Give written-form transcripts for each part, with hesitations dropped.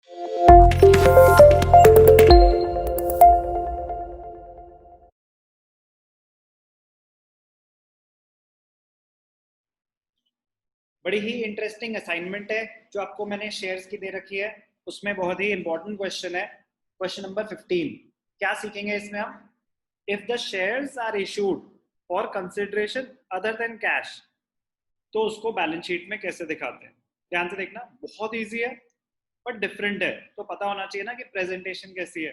बड़ी ही interesting assignment है जो आपको मैंने शेयर्स की दे रखी है। उसमें बहुत ही इंपॉर्टेंट क्वेश्चन है, क्वेश्चन नंबर 15। क्या सीखेंगे इसमें हम? If the shares are issued for consideration other than cash, तो उसको बैलेंस शीट में कैसे दिखाते हैं। ध्यान से देखना, बहुत ईजी है बट डिफरेंट है, तो पता होना चाहिए ना कि प्रेजेंटेशन कैसी है।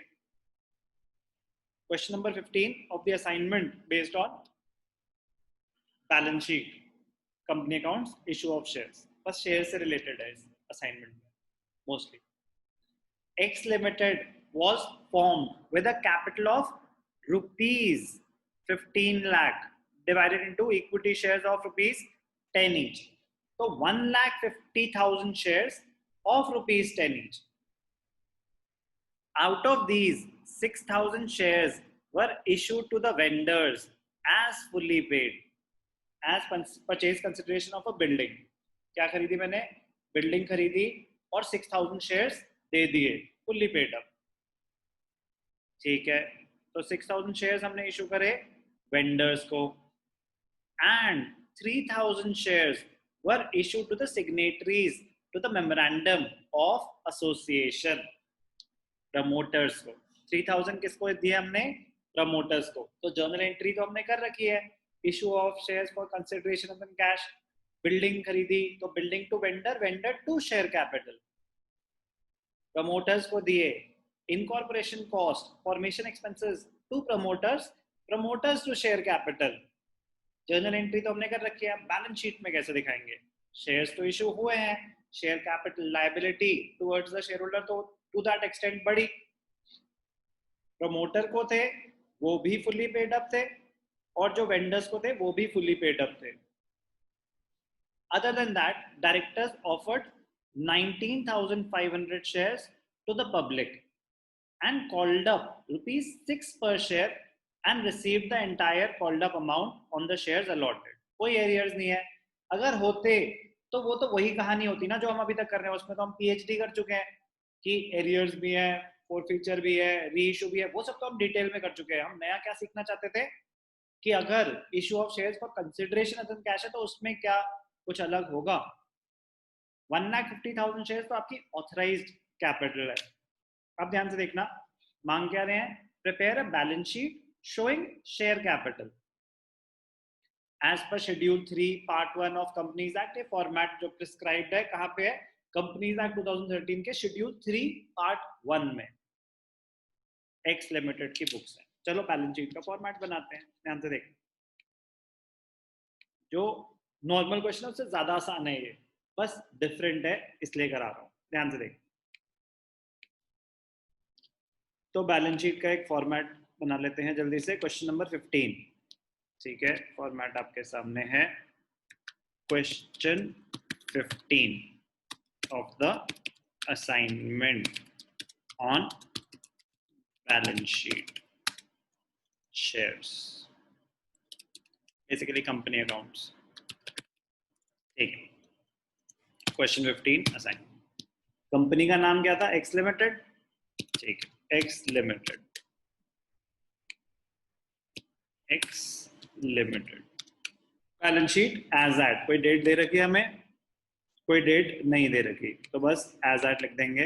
Question number 15 of the assignment based on balance sheet, company accounts, issue of shares. बस शेयर से रिलेटेड है इस असाइनमेंट में mostly. X Limited was formed with a capital of rupees 15 lakh divided into equity shares of rupees 10 each. So 1,50,000 shares of rupees 10 each. Out of these, 6,000 shares were issued to the vendors as fully paid as purchase consideration of a building. क्या खरीदी मैंने? Building खरीदी और 6,000 shares दे दिए, fully paid up. ठीक है, तो 6,000 shares हमने इशू करे वेंडर्स को, and 3,000 shares were issue to the signatories to the memorandum of association, promoters को। 3,000 किसको दिए हमने? प्रमोटर्स को। तो जर्नल एंट्री तो हमने कर रखी है, issue of shares for consideration of cash. Building खरीदी तो building to vendor, vendor to share capital. Promoters को दिए incorporation cost, formation expenses to promoters, promoters to share capital. Journal entry तो हमने कर रखी है, बैलेंस शीट में कैसे दिखाएंगे? शेयर्स तो इशू हुए हैं, share capital liability towards the share holder तो टू दैट एक्सटेंट बढ़ी। प्रमोटर को थे वो भी फुल्ली पेड अप थे, और जो वेंडर्स को थे वो भी फुल्ली पेड अप थे। Other than that, directors offered 19,500 shares to the public and called up rupees 6 per share and received the entire called up amount on the shares allotted. कोई arrears नहीं है। अगर होते तो वो तो वही कहानी होती ना जो हम अभी तक कर रहे हैं, उसमें तो हम पीएचडी कर चुके हैं कि एरियर्स भी है, फोरफीचर भी है, री इशू भी है, वो सब तो हम डिटेल में कर चुके हैं। हम नया क्या सीखना चाहते थे कि अगर issue of shares for consideration other cash है तो उसमें क्या कुछ अलग होगा। 1,50,000 शेयर्स तो आपकी ऑथराइज्ड कैपिटल है। अब ध्यान से देखना, मांग क्या रहे हैं? Prepare a balance sheet showing share capital as per schedule 3 part 1 of companies act. Format जो प्रिस्क्राइब्ड है कहां पे है? कंपनीज एक्ट 2013 के शेड्यूल 3 पार्ट 1 में एक्स लिमिटेड की बुक्स है। चलो बैलेंस शीट का फॉर्मेट बनाते हैं। ध्यान से देख, जो नॉर्मल क्वेश्चन है उससे ज्यादा आसान है ये, बस डिफरेंट है इसलिए करा रहा हूं। ध्यान से देख, तो बैलेंस शीट का एक फॉर्मेट बना लेते हैं जल्दी से। क्वेश्चन नंबर 15, ठीक है, फॉर्मेट आपके सामने है। Question 15 of the assignment on balance sheet shares, basically company accounts. ठीक है, क्वेश्चन 15 असाइन। कंपनी का नाम क्या था? X limited. ठीक है, X limited, X limited. Balance sheet as at, कोई डेट दे रखी है हमें? कोई डेट नहीं दे रखी, तो बस एज एट लिख देंगे।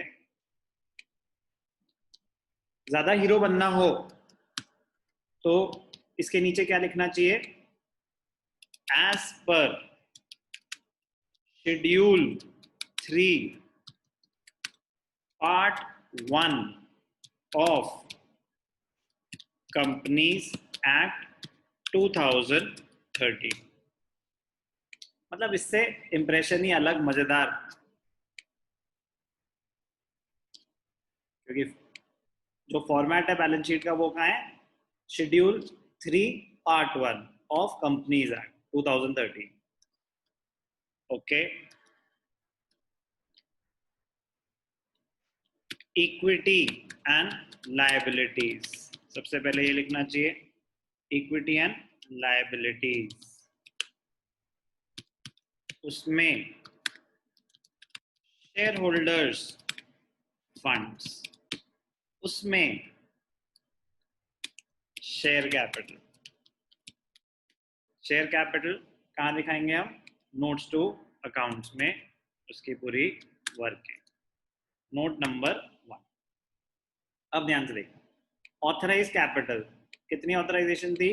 ज्यादा हीरो बनना हो तो इसके नीचे क्या लिखना चाहिए? As per schedule 3 part 1 of companies act 2013। मतलब इससे इंप्रेशन ही अलग, मजेदार, क्योंकि जो फॉर्मेट है बैलेंस शीट का वो कहाँ है? Schedule 3 part 1 of companies act 2013। Okay, equity and liabilities, सबसे पहले ये लिखना चाहिए, इक्विटी एंड लायबिलिटीज। उसमें शेयर होल्डर्स फंड्स, उसमें शेयर कैपिटल, शेयर कैपिटल कहाँ दिखाएंगे हम? नोट्स टू अकाउंट्स में उसकी पूरी वर्किंग। Note number 1। अब ध्यान से देखो, ऑथराइज कैपिटल कितनी ऑथराइजेशन थी?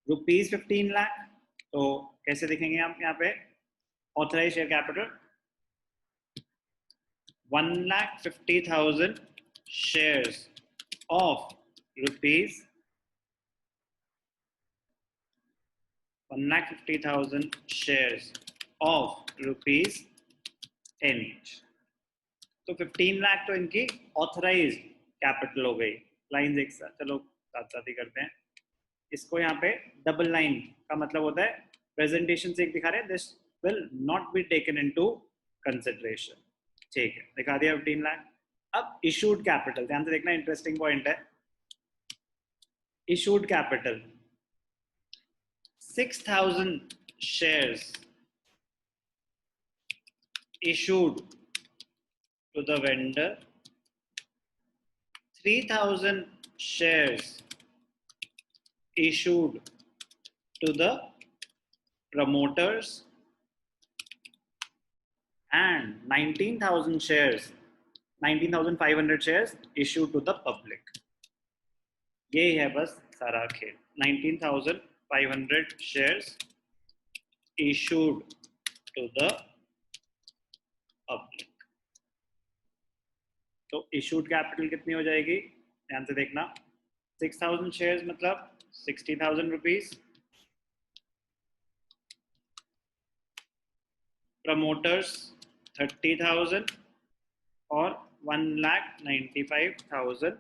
₹15 लाख। तो कैसे दिखेंगे आप यहाँ पे? Authorise share capital 1,50,000 shares of rupees 1,50,000 shares of rupees 10 each। तो 15 लाख तो इनकी ऑथराइज कैपिटल हो गई। लाइन एक साथ, चलो साथ साथ ही करते हैं इसको। यहाँ पे डबल लाइन का मतलब होता है प्रेजेंटेशन से एक दिखा रहे हैं, this will not be taken into consideration. ठीक है, दिखा दिया 15 लाख। अब इशूड कैपिटल ध्यान से देखना, इंटरेस्टिंग पॉइंट है। Issued capital 6,000 shares issued to the vendor, 3,000 shares issued to the promoters, and 19,000 shares, 19,500 shares issued to the public। ये है बस सारा खेल। 19,500 shares issued to the public। तो issued capital कितनी हो जाएगी? ध्यान से देखना, 6,000 shares मतलब 60,000 rupees, promoters 30,000 और 1,95,000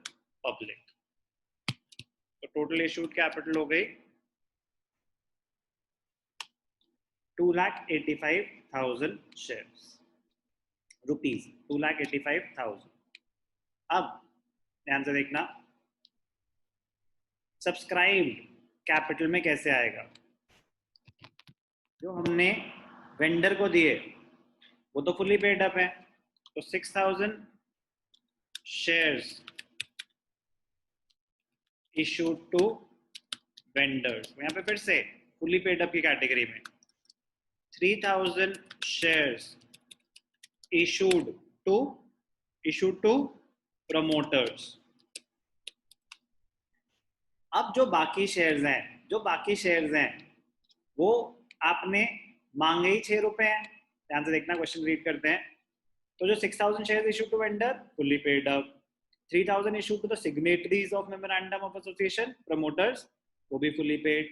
पब्लिक। तो टोटल इशूड कैपिटल हो गई 2,85,000 शेयर्स, रुपीज 2,85,000। अब ध्यान से देखना, सब्सक्राइब्ड कैपिटल में कैसे आएगा? जो हमने वेंडर को दिए वो तो फुली पेड अप है, तो 6,000 शेयर्स इशूड टू वेंडर्स, यहाँ पे फिर से फुली पेड अप की कैटेगरी में 3,000 शेयर्स इशूड टू प्रमोटर्स। अब जो बाकी शेयर्स हैं वो आपने मांगे ही 6 रुपए हैं। ध्यान से देखना, क्वेश्चन रीड करते हैं। तो जो 6,000 shares issue to vendor fully paid up, 3,000 issue to the signatories of memorandum of association promoters, वो भी फुल्ली पेड।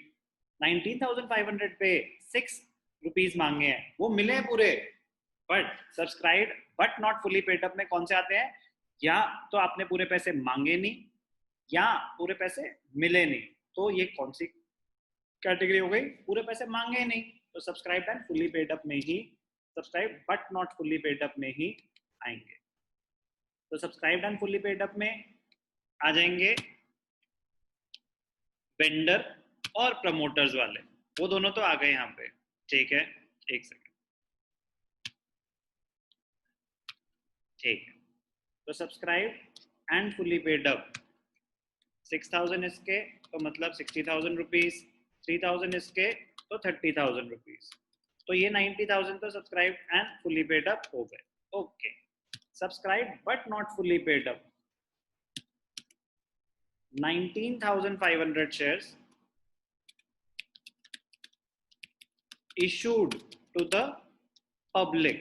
19,500 पे 6 रुपीज मांगे हैं, वो मिले पूरे, but subscribe but not fully paid up में कौन से आते हैं? या तो आपने पूरे पैसे मांगे नहीं या पूरे पैसे मिले नहीं। तो ये कौन सी कैटेगरी हो गई? पूरे पैसे मांगे नहीं, तो subscribe and fully paid up में ही, subscribe but not fully paid up में ही आएंगे। तो subscribe and fully paid up में आ जाएंगे वेंडर और प्रमोटर्स वाले, वो दोनों तो आ गए यहाँ पे। ठीक है, एक सेकंड, ठीक है। तो subscribe and fully paid up 6,000 इसके तो मतलब 60,000 रुपीज, 3,000 इसके तो 30,000 रुपीज। तो ये 90,000 तो subscribe and fully paid up हो गए। Okay, subscribe but not fully paid up 19,500 shares issued to the public,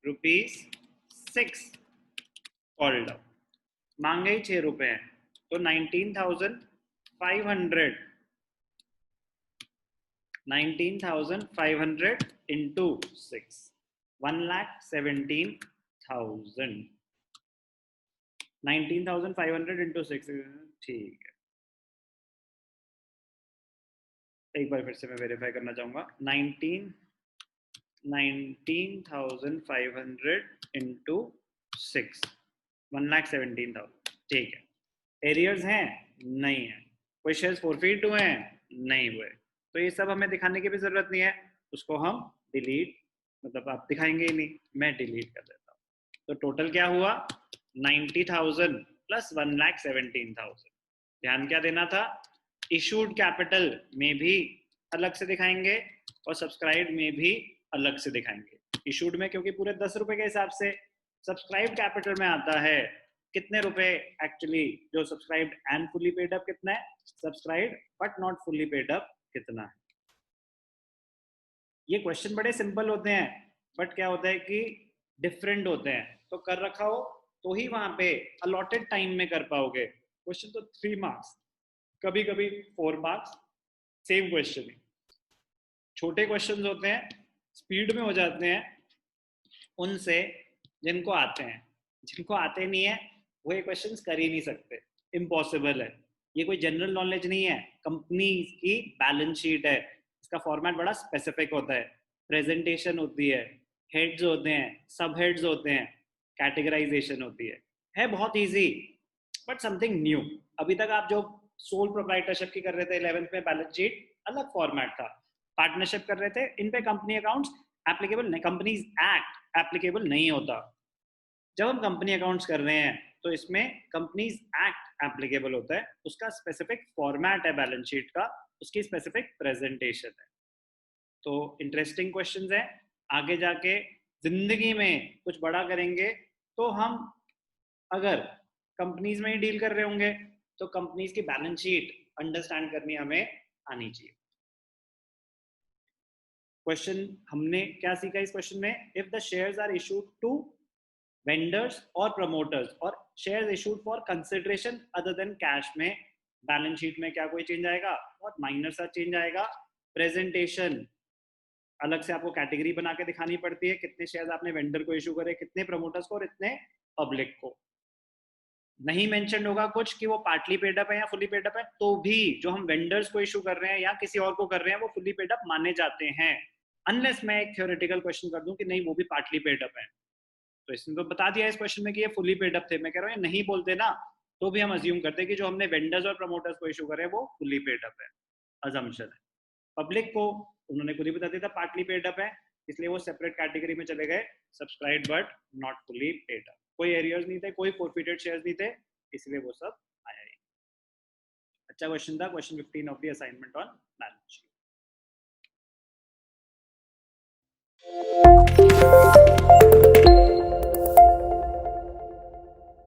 ₹6 called up, मांगे ही 6 रुपए हैं, तो 19,500 into 6, 1,17,000, 19,500 into 6, ठीक है। एक बार फिर से मैं वेरीफाई करना चाहूंगा, 19,500 into 6, 1,17,000, ठीक है। एरियर्स हैं? नहीं है। कोई शेयर्स फॉरफिट हुए हैं? नहीं हुए। तो ये सब हमें दिखाने की भी जरूरत नहीं है, उसको हम डिलीट, मतलब आप दिखाएंगे ही नहीं, मैं डिलीट कर देता हूँ। तो टोटल क्या हुआ 90,000 प्लस 1,17,000। ध्यान क्या देना था, इशूड कैपिटल में भी अलग से दिखाएंगे और सब्सक्राइब में भी अलग से दिखाएंगे। इशूड में क्योंकि पूरे 10 रुपए के हिसाब से, सब्सक्राइब कैपिटल में आता है कितने रुपए एक्चुअली, जो subscribe and fully paid up कितना है, subscribe but not fully paid up कितना है। ये क्वेश्चन बड़े सिंपल होते हैं बट क्या होता है कि डिफरेंट होते हैं, तो कर रखा हो तो ही वहां पे अलॉटेड टाइम में कर पाओगे। क्वेश्चन तो 3 मार्क्स, कभी कभी 4 मार्क्स, सेम क्वेश्चन ही। छोटे क्वेश्चन होते हैं, स्पीड में हो जाते हैं उनसे जिनको आते हैं, जिनको आते नहीं है वो ये क्वेश्चंस कर ही नहीं सकते, इम्पॉसिबल है। ये कोई जनरल नॉलेज नहीं है, कंपनी की बैलेंस शीट है, इसका फॉर्मेट बड़ा स्पेसिफिक होता है, प्रेजेंटेशन होती है, हेड्स होते हैं, सब हेड्स होते हैं, कैटेगराइजेशन होती है बहुत इजी बट समथिंग न्यू। अभी तक आप जो सोल प्रोप्राइटरशिप की कर रहे थे 11th में, बैलेंस शीट अलग फॉर्मेट था, पार्टनरशिप कर रहे थे, इन पे कंपनी अकाउंट्स एप्लीकेबल नहीं, कंपनीज एक्ट एप्लीकेबल नहीं होता। जब हम कंपनी अकाउंट्स कर रहे हैं तो इसमें कंपनीज एक्ट एप्लीकेबल होता है, उसका स्पेसिफिक फॉर्मेट है बैलेंस शीट का, उसकी स्पेसिफिक प्रेजेंटेशन है। तो इंटरेस्टिंग क्वेश्चंस है, आगे जाके जिंदगी में कुछ बड़ा करेंगे तो हम अगर कंपनीज में ही डील कर रहे होंगे तो कंपनीज की बैलेंस शीट अंडरस्टैंड करनी हमें आनी चाहिए। क्वेश्चन हमने क्या सीखा इस क्वेश्चन में, if the shares are issued to vendors और प्रमोटर्स और shares issued for consideration other than cash में बैलेंस शीट में क्या कोई चेंज आएगा, बहुत माइनर सा चेंज आएगा। प्रेजेंटेशन अलग से आपको कैटेगरी बना के दिखानी पड़ती है, कितने शेयर्स आपने वेंडर को इशू करे, कितने प्रमोटर्स को और इतने पब्लिक को। नहीं मेंशन होगा कुछ कि वो पार्टली पेड अप है या फुली पेड अप है, तो भी जो हम वेंडर्स को इशू कर रहे हैं या किसी और को कर रहे हैं वो फुली पेड अप माने जाते हैं, अनलेस मैं एक थ्योरेटिकल क्वेश्चन कर दूं कि नहीं वो भी पार्टली पेड अप है। तो इसने तो बता दिया इस क्वेश्चन में कि ये फुली पेड अप थे, मैं कह रहा हूँ नहीं बोलते ना तो भी हम अज्यूम करते हैं कि जो हमने वेंडर्स और प्रमोटर्स को इशू करे वो फुली पेड अप है, अजम्पशन है। पब्लिक को उन्होंने खुद ही बता दिया था पार्टली पेड अप है, इसलिए वो सेपरेट कैटेगरी में चले गए, subscribe but not fully paid up. कोई एरियर्स नहीं थे, कोई फॉरफिटेड शेयर्स नहीं थे, इसलिए वो सब आया ही। अच्छा क्वेश्चन था, question 15 of the assignment on balance sheet.